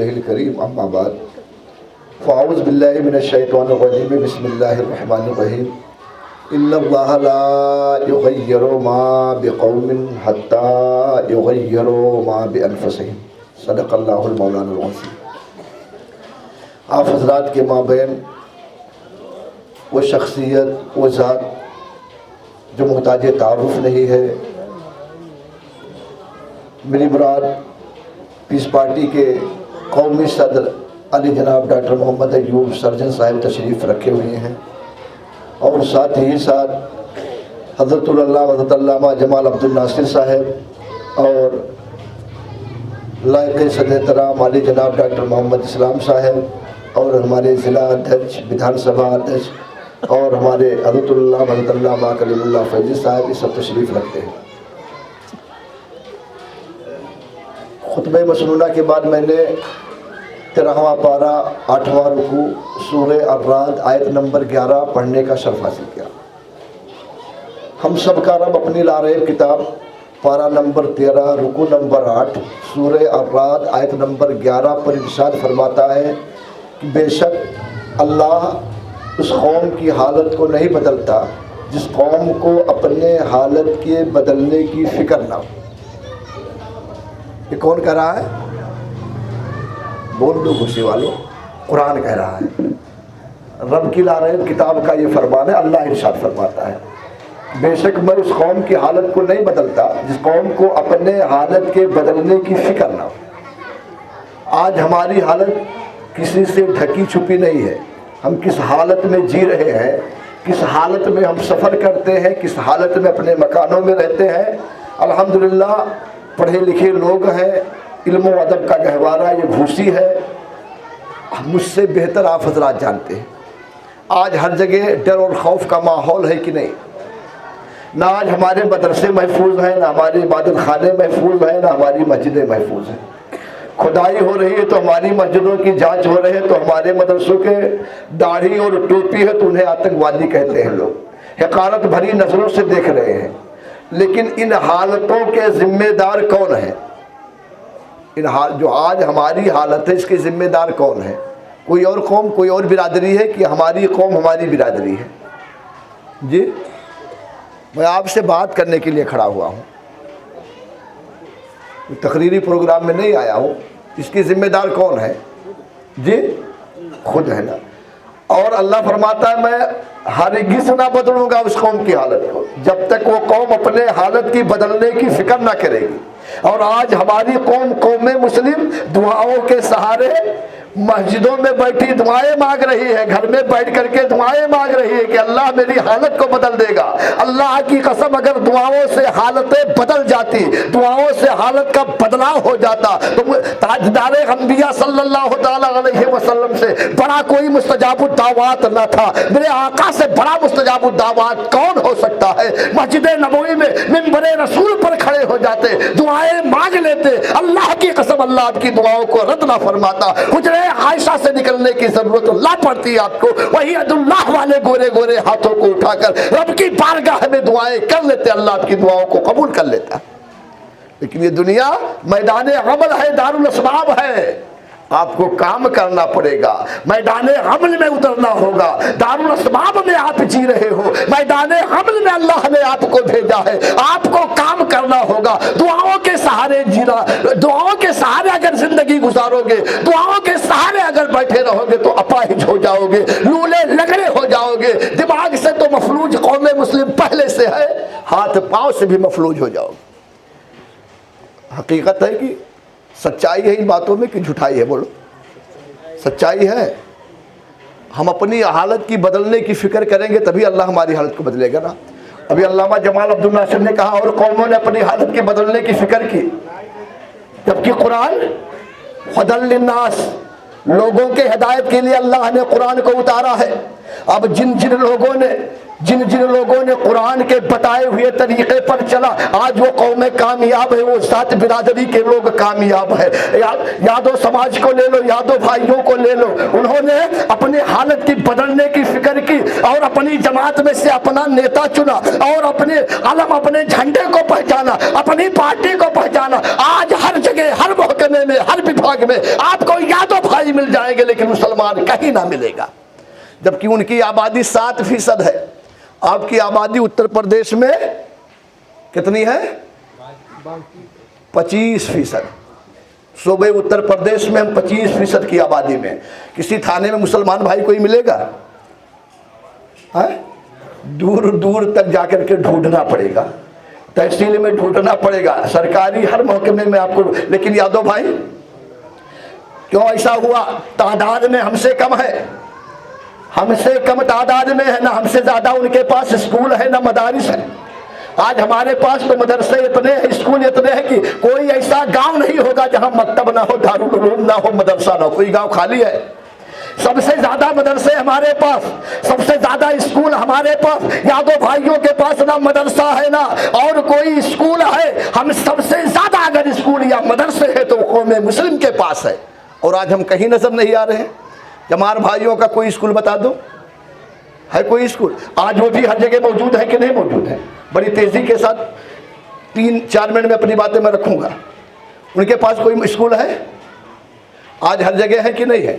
الکریم اما بعد فاعوذ باللہ من الشیطان الرجیم بسم اللہ الرحمن الرحیم ان اللہ لا یغیر ما بقوم حتی یغیروا ما بانفسہم صدق اللہ المولانا العظیم۔ آپ حضرات کے مابین وہ شخصیت وہ ذات جو محتاج تعارف نہیں ہے، میری مراد پیس پارٹی کے قومی صدر علی جناب ڈاکٹر محمد ایوب سرجن صاحب تشریف رکھے ہوئے ہیں، اور ساتھ ہی ساتھ حضرت علامہ جمال عبد الناصر صاحب اور لائق صدر احترام علی جناب ڈاکٹر محمد اسلام صاحب اور ہمارے ضلع ادھیش ودھان سبھا ادھیش اور ہمارے حضرت علامہ کلیم اللہ فیضی صاحب یہ سب تشریف رکھتے ہیں۔ خطبہ مسنونہ کے بعد میں نے 13واں پارہ 8واں رکوع سورہ الرعد آیت نمبر 11 پڑھنے کا شرف حاصل کیا۔ ہم سب کا رب اپنی لاریب کتاب پارہ نمبر 13 رکوع نمبر 8 سورہ الرعد آیت نمبر 11 پر ارشاد فرماتا ہے کہ بے شک اللہ اس قوم کی حالت کو نہیں بدلتا جس قوم کو اپنے حالت کے بدلنے کی فکر نہ ہو۔ یہ کون کہہ رہا ہے؟ بول دو خوشی والوں، قرآن کہہ رہا ہے۔ رب کی لاریب کتاب کا یہ فرمان ہے، اللہ ارشاد فرماتا ہے بے شک میں اس قوم کی حالت کو نہیں بدلتا جس قوم کو اپنے حالت کے بدلنے کی فکر نہ ہو۔ آج ہماری حالت کسی سے ڈھکی چھپی نہیں ہے، ہم کس حالت میں جی رہے ہیں، کس حالت میں ہم سفر کرتے ہیں، کس حالت میں اپنے مکانوں میں رہتے ہیں۔ الحمدللہ پڑھے لکھے لوگ ہیں، علم و ادب کا گہوارہ یہ گھوسی ہے، مجھ سے بہتر آپ حضرات جانتے ہیں۔ آج ہر جگہ ڈر اور خوف کا ماحول ہے کہ نہیں؟ نہ آج ہمارے مدرسے محفوظ ہیں، نہ ہمارے عبادت خانے محفوظ ہیں، نہ ہماری مسجدیں محفوظ ہیں۔ کھدائی ہو رہی ہے تو ہماری مسجدوں کی جانچ ہو رہی ہے، تو ہمارے مدرسوں کے داڑھی اور ٹوپی ہے تو انہیں آتنکوادی کہتے ہیں لوگ، حقارت بھری نظروں سے دیکھ رہے ہیں۔ لیکن ان حالتوں کے ذمہ دار کون ہیں؟ جو آج ہماری حالت ہے اس کے ذمہ دار کون ہے؟ کوئی اور قوم، کوئی اور برادری ہے کہ ہماری قوم ہماری برادری ہے؟ جی میں آپ سے بات کرنے کے لیے کھڑا ہوا ہوں، تقریری پروگرام میں نہیں آیا ہوں۔ اس کی ذمہ دار کون ہے؟ جی خود ہے نا۔ اور اللہ فرماتا ہے میں ہرگز نہ بدلوں گا اس قوم کی حالت کو جب تک وہ قوم اپنے حالت کی بدلنے کی فکر نہ کرے گی۔ اور آج ہماری قوم مسلم دعاؤں کے سہارے مسجدوں میں بیٹھی دعائیں مانگ رہی ہے، گھر میں بیٹھ کر کے دعائیں مانگ رہی ہے کہ اللہ میری حالت کو بدل دے گا۔ اللہ کی قسم اگر دعاؤں سے حالتیں بدل جاتی، دعاؤں سے حالت کا بدلاؤ ہو جاتا تو تاجدار انبیاء صلی اللہ تعالی علیہ وسلم سے بڑا کوئی مستجاب الدعوات نہ تھا۔ میرے آقا سے بڑا مستجاب الدعوات کون ہو سکتا ہے؟ مسجد نبوی میں منبر رسول پر کھڑے ہو جاتے، دعائیں مانگ لیتے، اللہ کی قسم اللہ آپ کی دعاؤں کو رد نہ فرماتا۔ حجرے عائشہ سے نکلنے کی ضرورت نہ پڑتی آپ کو، وہی عداللہ والے گورے گورے ہاتھوں کو اٹھا کر رب کی بارگاہ میں دعائیں کر لیتے، اللہ آپ کی دعاؤں کو قبول کر لیتا۔ لیکن یہ دنیا میدان عمل ہے، دارالاسباب ہے، آپ کو کام کرنا پڑے گا، میدان عمل میں اترنا ہوگا۔ دارالاسباب میں آپ جی رہے ہو، میدان عمل میں اللہ نے آپ کو بھیجا ہے، آپ کو کام کرنا ہوگا۔ دعاؤں کے سہارے جینا، دعاؤں کے سہارے اگر زندگی گزارو گے، دعاؤں کے سہارے اگر بیٹھے رہو گے تو اپاہج ہو جاؤ گے، لولے لگڑے ہو جاؤ گے۔ دماغ سے تو مفلوج قوم مسلم پہلے سے ہے، ہاتھ پاؤں سے بھی مفلوج ہو جاؤ گے۔ حقیقت ہے کہ سچائی ہے ان باتوں میں کہ جھوٹائی ہے؟ بولو سچائی ہے۔ ہم اپنی حالت کی بدلنے کی فکر کریں گے تبھی اللہ ہماری حالت کو بدلے گا نا۔ ابھی علامہ جمال عبد الناصر نے کہا اور قوموں نے اپنی حالت کے بدلنے کی فکر کی، جبکہ قرآن ہدی للناس، لوگوں کے ہدایت کے لیے اللہ نے قرآن کو اتارا ہے۔ اب جن لوگوں نے قرآن کے بتائے ہوئے طریقے پر چلا، آج وہ قومیں کامیاب ہے، وہ ذات برادری کے لوگ کامیاب ہے۔ یادو سماج کو لے لو، یادو بھائیوں کو لے لو، انہوں نے اپنی حالت کی بدلنے کی فکر کی اور اپنی جماعت میں سے اپنا نیتا چنا اور اپنے علم، اپنے جھنڈے کو پہچانا، اپنی پارٹی کو پہچانا۔ آج ہر جگہ ہر موقع محکمے میں, ہر विभाग में आपको यादव भाई मिल जाएंगे, लेकिन मुसलमान कहीं ना मिलेगा. जबकि उनकी आबादी 7% है. आपकी आबादी उत्तर प्रदेश में कितनी है? 25%. सूबे उत्तर प्रदेश में हम 25% की आबादी में, किसी थाने में मुसलमान भाई कोई मिलेगा? है? दूर दूर तक जाकर के ढूंढना पड़ेगा, तहसील में ढूंढना पड़ेगा, सरकारी हर महकमे में आपको. लेकिन यादव भाई क्यों ऐसा हुआ? तादाद में हमसे कम है, हमसे कम तादाद में है ना, हमसे ज्यादा उनके पास स्कूल है ना मदारिस है. आज हमारे पास तो मदरसे इतने हैं, स्कूल इतने हैं कि कोई ऐसा गांव नहीं होगा जहां मकतब ना हो, दारुल उलूम ना हो, मदरसा ना हो. कोई गांव खाली है? सबसे ज्यादा मदरसे हमारे पास, सबसे ज्यादा स्कूल हमारे पास. यादव भाइयों के पास ना मदरसा है ना और कोई स्कूल है. हम सबसे ज्यादा अगर स्कूल या मदरसे है तो कौम मुस्लिम के पास है. और आज हम कहीं नजर नहीं आ रहे हैं. जमार भाइयों का कोई स्कूल बता दो, है कोई स्कूल? आज वो भी हर जगह मौजूद है कि नहीं मौजूद है? बड़ी तेजी के साथ 3-4 मिनट में अपनी बातें मैं रखूंगा. उनके पास कोई स्कूल है? आज हर जगह है कि नहीं है?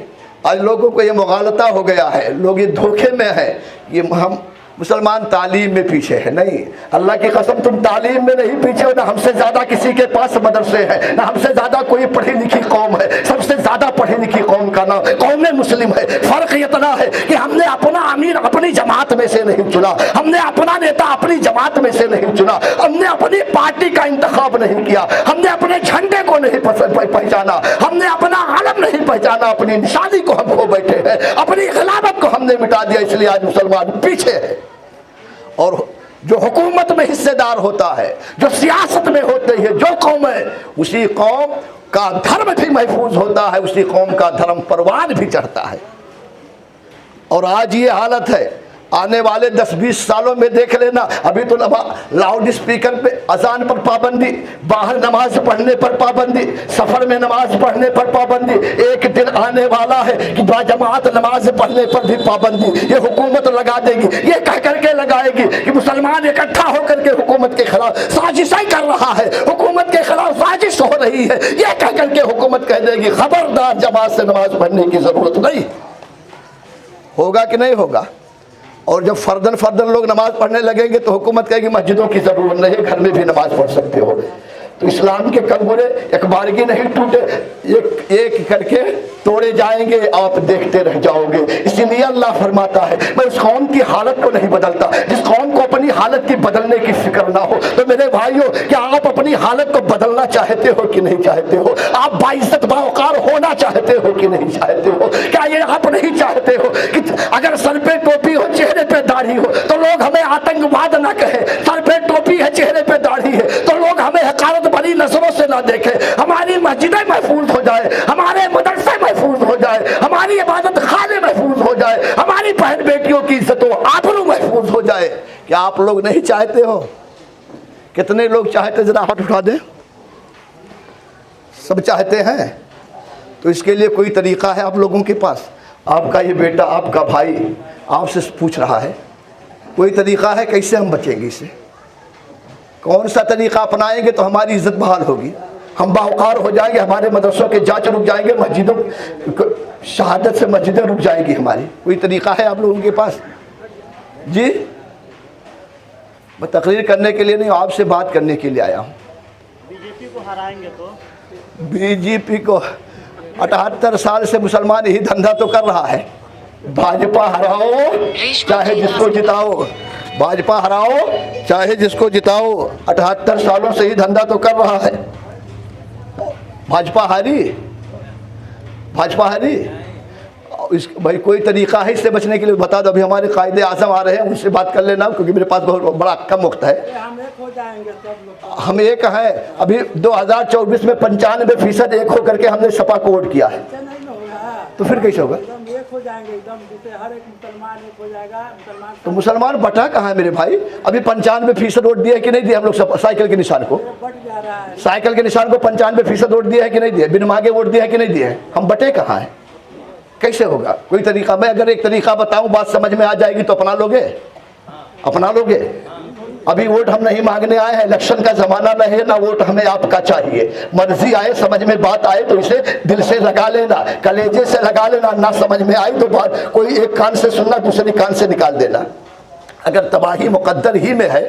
आज लोगों को ये मुगालता हो गया है, लोग ये धोखे में है. ये हम मुसलमान तालीम में पीछे है. नहीं, अल्लाह की कसम तुम तालीम में नहीं पीछे हो. ना हमसे ज्यादा किसी के पास मदरसे हैं, ना हमसे ज्यादा कोई पढ़ी लिखी कौम है. सबसे ज्यादा पढ़ी लिखी कौम का नाम कौम मुस्लिम है. फर्क इतना है कि हमने अपना अमीर अपनी जमात में से नहीं चुना, हमने अपना नेता अपनी जमात में से नहीं चुना, हमने अपनी पार्टी का इंतखाब नहीं किया, हमने अपने झंडे को नहीं पहचाना, हमने अपना आलम नहीं पहचाना, अपनी निशानी को हम खो बैठे हैं, अपनी खिलाफत को हमने मिटा दिया. इसलिए आज मुसलमान पीछे है. और जो हुकूमत में हिस्सेदार होता है, जो सियासत में होते हैं, जो कौम है, उसी कौम का धर्म भी महफूज होता है, उसी कौम का धर्म परवान भी चढ़ता है. और आज ये हालत है. आने वाले 10-20 सालों में देख लेना. अभी तो लाउड स्पीकर पे अजान पर पाबंदी, बाहर नमाज पढ़ने पर पाबंदी, सफर में नमाज पढ़ने पर पाबंदी. एक दिन आने वाला है कि बाजमात नमाज पढ़ने पर भी पाबंदी ये हुकूमत लगा देगी. ये कह करके लगाएगी कि मुसलमान इकट्ठा होकर के हुकूमत के खिलाफ साजिशें कर रहा है, हुकूमत के खिलाफ साजिश हो रही है. ये कह करके हुकूमत कह देगी खबरदार जमात से नमाज पढ़ने की जरूरत नहीं. होगा कि नहीं होगा? और जब फर्दन लोग नमाज पढ़ने लगेंगे तो हुकूमत कहेगी मस्जिदों की जरूरत नहीं है, घर में भी नमाज पढ़ सकते हो. तो इस्लाम के कंगोरे एक बारगी नहीं टूटे, एक एक करके तोड़े जाएंगे, आप देखते रह जाओगे. इसीलिए अल्लाह फरमाता है मैं उस कौम की हालत को नहीं बदलता जिस कौम को अपनी हालत की बदलने की फिक्र ना हो. तो मेरे भाइयों, क्या आप अपनी हालत को बदलना चाहते हो कि नहीं चाहते हो? आप बाइज्जत बावकार होना चाहते हो कि नहीं चाहते हो? क्या ये आप नहीं चाहते हो कि अगर सर पे टोपी हो, चेहरे पे दाढ़ी हो तो लोग हमें आतंकवाद ना कहे? सर पे टोपी है, चेहरे पे दाढ़ी है तो लोग हमें हकारत बड़ी नजरों से ना देखे. हमारी मस्जिदें महफूज हो जाए, हमारे मदरसे महफूज हो जाए, हमारी इबादत खाने महफूज हो जाए, हमारी बहन बेटियों की इज्जतों आबरू महफूज हो जाए. क्या आप लोग नहीं चाहते हो? कितने लोग चाहते, जरा हाथ उठा दें. सब चाहते हैं. तो इसके लिए कोई तरीका है आप लोगों के पास? आपका ये बेटा, आपका भाई आपसे पूछ रहा है, कोई तरीका है कैसे हम बचेंगे इससे? कौन सा तरीका अपनाएंगे तो हमारी इज्जत बहाल होगी, हम बावकार हो जाएंगे, हमारे मदरसों के जांच रुक जाएंगे, मस्जिदों शहादत से मस्जिदें रुक जाएंगी हमारी? कोई तरीका है आप लोगों के पास? जी, मैं तकरीर करने के लिए नहीं, आपसे बात करने के लिए आया हूँ. बीजेपी को हराएंगे तो? बीजेपी को 78 साल से मुसलमान यही धंधा तो कर रहा है. भाजपा हराओ चाहे जिसको जिताओ, भाजपा हराओ चाहे जिसको जिताओ. 78 सालों से ही धंधा तो कर रहा है. भाजपा हारी, भाजपा हारी. इस भाई कोई तरीका है इससे बचने के लिए? बता दो. अभी हमारे कायदे आज़म आ रहे हैं, उनसे बात कर लेना, क्योंकि मेरे पास बहुत बड़ा कम वक्त है. हम एक हो जाएंगे सब लोग. हम एक हैं. अभी 2024 में 95% एक होकर के हमने सपा को वोट किया है. नहीं होगा तो फिर कैसे होगा? एकदम एक हो जाएंगे, एकदम जैसे हर एक मुसलमान एक हो जाएगा. मुसलमान तो मुसलमान बटा कहाँ है मेरे भाई? अभी 95% वोट दिया है कि नहीं दिया? हम लोग साइकिल के निशान को, बट जा रहा है. साइकिल के निशान को 95% वोट दिया है कि नहीं दिया? बिन मांगे वोट दिया है कि नहीं दिया है? हम बटे कहाँ हैं? कैसे होगा? कोई तरीका? मैं अगर एक तरीका बताऊं बात समझ में आ जाएगी तो अपना लोगे? अपना लोगे? अभी वोट हम नहीं मांगने आए हैं, इलेक्शन का ज़माना नहीं है, ना वोट हमें आपका चाहिए। मर्जी आए, समझ में बात आए तो इसे दिल से लगा लेना, कलेजे से लगा लेना, ना समझ में आई तो बात कोई एक कान से सुनना, दूसरे कान से निकाल देना। अगर तबाही मुक़द्दर ही में है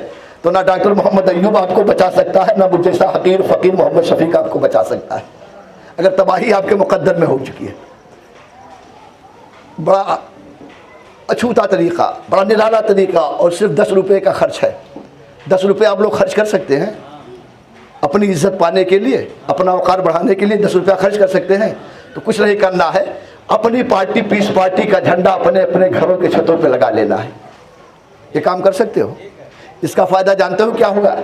तो ना डॉक्टर मोहम्मद अय्यूब आपको बचा सकता है, ना मुझ जैसा हकीर फ़कीर मोहम्मद शफीक आपको बचा सकता है, अगर तबाही आपके मुक़द्दर में हो चुकी है। बड़ा अछूता तरीक़ा, बड़ा निराला तरीक़ा, और सिर्फ 10 रुपये का खर्च है। 10 रुपये आप लोग खर्च कर सकते हैं अपनी इज़्ज़त पाने के लिए, अपना वक़ार बढ़ाने के लिए 10 रुपया खर्च कर सकते हैं। तो कुछ नहीं करना है, अपनी पार्टी पीस पार्टी का झंडा अपने अपने घरों के छतों पे लगा लेना है। ये काम कर सकते हो। इसका फ़ायदा जानते हो क्या होगा?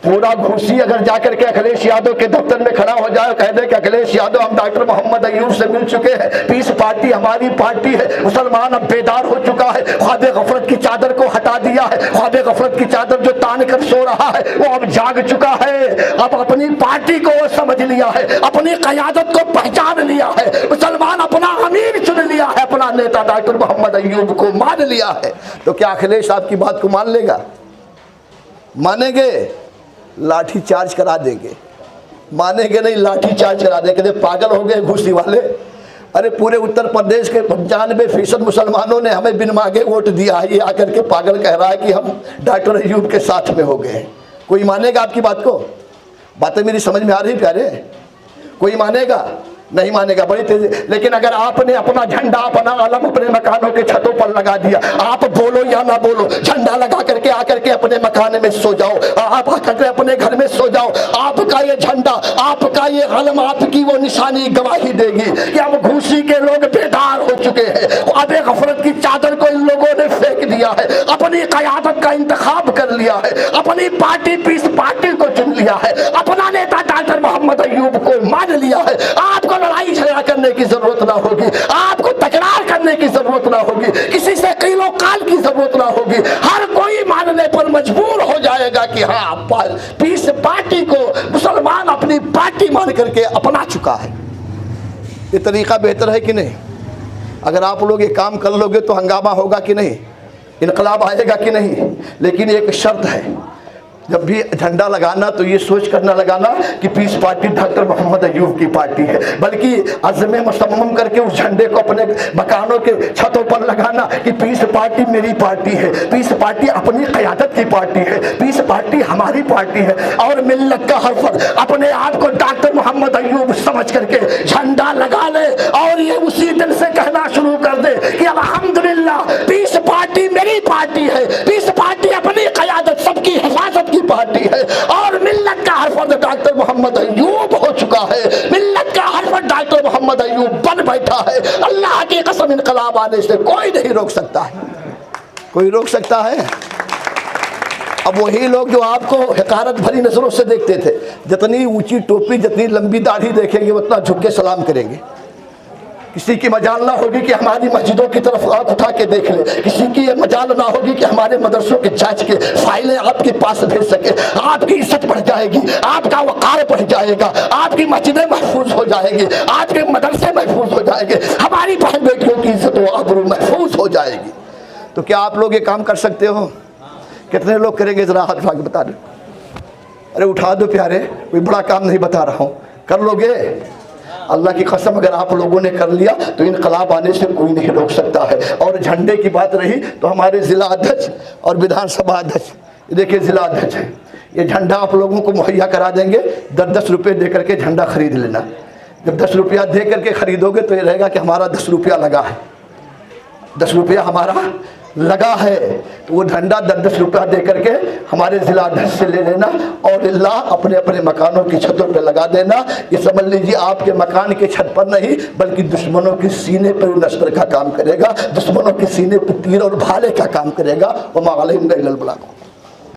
पूरा घूसी अगर जाकर के अखिलेश यादव के दफ्तर में खड़ा हो जाए, कह दे कि अखिलेश यादव हम डॉक्टर मोहम्मद अय्यूब से मिल चुके हैं, पीस पार्टी हमारी पार्टी है, मुसलमान अब बेदार हो चुका है, ख्वाब गफलत की चादर को हटा दिया है, ख्वाब गफलत की चादर जो तान कर सो रहा है वो अब जाग चुका है, अब अपनी पार्टी को वो समझ लिया है, अपनी क़यादत को पहचान लिया है, मुसलमान अपना अमीर चुन लिया है, अपना नेता डॉक्टर मोहम्मद अय्यूब को मान लिया है। तो क्या अखिलेश आपकी बात को मान लेगा? मानेंगे? लाठी चार्ज करा देंगे। मानेंगे नहीं, लाठी चार्ज करा देंगे। पागल हो गए घुसी वाले। अरे पूरे उत्तर प्रदेश के 95% मुसलमानों ने हमें बिन मांगे वोट दिया है, ये आकर के पागल कह रहा है कि हम डॉक्टर अय्यूब के साथ में हो गए हैं। कोई मानेगा आपकी बात को? बातें मेरी समझ में आ रही प्यारे? कोई मानेगा? नहीं मानेगा, बड़ी तेजी। लेकिन अगर आपने अपना झंडा, अपना अलम अपने मकानों के छतों पर लगा दिया, आप बोलो या ना बोलो, झंडा लगा करके आकर के अपने मकान में सो जाओ, आप आकर के अपने घर में सो जाओ, आपका ये झंडा, आपका ये अलम, आपकी वो निशानी गवाही देगी कि अब घूसी के लोग बेदार हो चुके हैं, अब गफलत की चादर को इन लोगों ने फेंक दिया है, अपनी क़यादत का इंतखाब कर लिया है, अपनी पार्टी पीस पार्टी को चुन लिया है, अपना नेता डॉक्टर मोहम्मद अय्यूब को मान लिया है। आपको लड़ाई झगड़ा करने की जरूरत ना होगी, आपको तकरार करने की जरूरत ना होगी, किसी से कीलो काल की जरूरत ना होगी। हर कोई मानने पर मजबूर हो जाएगा कि हाँ, पीस पार्टी को मुसलमान अपनी पार्टी मान करके अपना चुका है। ये तरीका बेहतर है कि नहीं? अगर आप लोग ये काम कर लोगे तो हंगामा होगा कि नहीं, इनकलाब आएगा कि नहीं? लेकिन एक शर्त है, जब भी झंडा लगाना तो ये सोच कर न लगाना कि पीस पार्टी डॉक्टर मोहम्मद अय्यूब की पार्टी है, बल्कि अज़्म मुसम्मम करके उस झंडे को अपने मकानों के छतों पर लगाना कि पीस पार्टी मेरी पार्टी है, पीस पार्टी अपनी क़यादत की पार्टी है, पीस पार्टी हमारी पार्टी है। और मिल्लत का हर फर्द अपने आप को डॉक्टर मोहम्मद अय्यूब समझ करके झंडा लगा ले और ये उसी दिन से कहना शुरू कर दे कि अल्हम्दुलिल्लाह पीस पार्टी मेरी पार्टी है, पीस पार्टी अपनी क़यादत सबकी हिफाजत की पार्टी है, और मिल्लत का हर फर्द डॉक्टर मोहम्मद अय्यूब हो चुका है, मिल्लत का हर फर्द डॉक्टर मोहम्मद अय्यूब बन बैठा है। अल्लाह की कसम इनकलाब आने से कोई नहीं रोक सकता है। कोई रोक सकता है? अब वही लोग जो आपको हकारत भरी नजरों से देखते थे, जितनी ऊंची टोपी, जितनी लंबी दाढ़ी देखेंगे उतना झुक के सलाम करेंगे। किसी की मजाल ना होगी कि हमारी मस्जिदों की तरफ आंख उठा के देख ले, किसी की ये मजाल ना होगी कि हमारे मदरसों के जांच के फाइलें आपके पास भेज सके। आपकी इज्जत बढ़ जाएगी, आपका वक़ार बढ़ जाएगा, आपकी मस्जिदें महफूज हो जाएंगी, आपके मदरसे महफूज हो जाएंगे, हमारी बहन बेटियों की इज्जत व आबरू महफूज हो जाएगी। तो क्या आप लोग ये काम कर सकते हो? कितने लोग करेंगे? ज़रा हाथ उठा के बता दो। अरे उठा दो प्यारे, कोई बड़ा काम नहीं बता रहा हूँ। कर लोगे? अल्लाह की कसम अगर आप लोगों ने कर लिया तो इनकलाब आने से कोई नहीं रोक सकता है। और झंडे की बात रही तो हमारे ज़िला अध्यक्ष और विधानसभा अध्यक्ष, देखिए ज़िला अध्यक्ष है, ये झंडा आप लोगों को मुहैया करा देंगे। 10-10 रुपये दे करके झंडा खरीद लेना। जब 10 रुपया दे करके खरीदोगे तो ये रहेगा कि हमारा 10 रुपया लगा है, 10 रुपया हमारा लगा है। तो वो झंडा 10-10 रुपया दे करके हमारे ज़िला अध्यक्ष से ले लेना और अल्लाह अपने अपने मकानों की छतों पर लगा देना। ये समझ लीजिए आपके मकान के छत पर नहीं बल्कि दुश्मनों के सीने पर नस्तर का काम करेगा, दुश्मनों के सीने पर तीर और भाले का काम करेगा। वमा अलैहिम इल्लल बलाग।